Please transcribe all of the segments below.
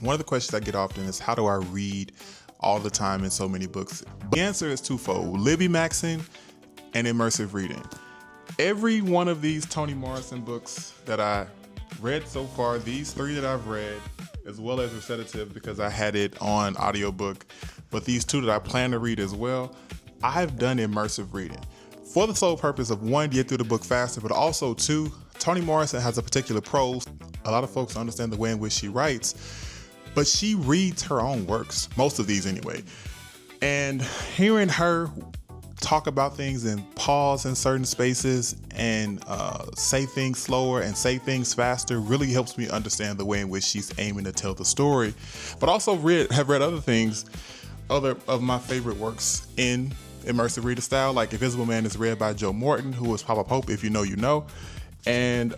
One of the questions I get often is, how do I read all the time in so many books? The answer is twofold: LibbieMaxing and immersive reading. Every one of these Toni Morrison books that I read so far, these 3 that I've read, as well as Recitative because I had it on audiobook, but these 2 that I plan to read as well, I've done immersive reading for the sole purpose of, 1, get through the book faster, but also 2, Toni Morrison has a particular prose. A lot of folks understand the way in which she writes, but she reads her own works, most of these anyway. And hearing her talk about things and pause in certain spaces and say things slower and say things faster really helps me understand the way in which she's aiming to tell the story. But also have read other things, other of my favorite works in immersive reader style, like Invisible Man is read by Joe Morton, who is Papa Pope, if you know, you know. And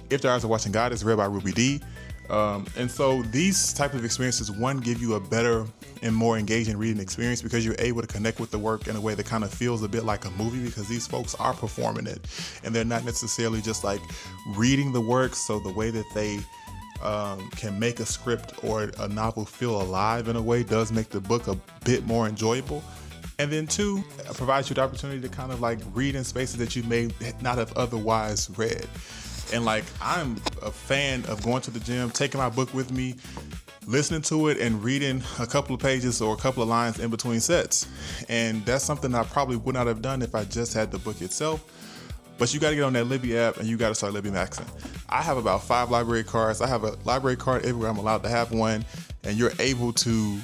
If Their Eyes Are Watching God is read by Ruby Dee. And so these type of experiences, 1, give you a better and more engaging reading experience because you're able to connect with the work in a way that kind of feels a bit like a movie, because these folks are performing it and they're not necessarily just like reading the work. So the way that they can make a script or a novel feel alive in a way does make the book a bit more enjoyable. And then 2, provides you the opportunity to kind of like read in spaces that you may not have otherwise read. And like, I'm a fan of going to the gym, taking my book with me, listening to it and reading a couple of pages or a couple of lines in between sets. And that's something I probably would not have done if I just had the book itself. But you got to get on that Libby app and you got to start LibbieMaxing. I have about 5 library cards. I have a library card everywhere I'm allowed to have one. And you're able to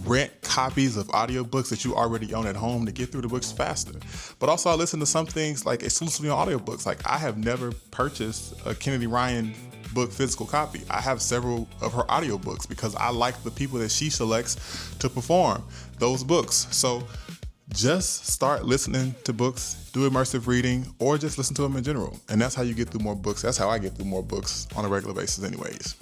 rent copies of audiobooks that you already own at home to get through the books faster. But also I listen to some things like exclusively on audiobooks. Like, I have never purchased a Kennedy Ryan book physical copy. I have several of her audiobooks because I like the people that she selects to perform those books. So just start listening to books, do immersive reading, or just listen to them in general. And that's how you get through more books. That's how I get through more books on a regular basis anyways.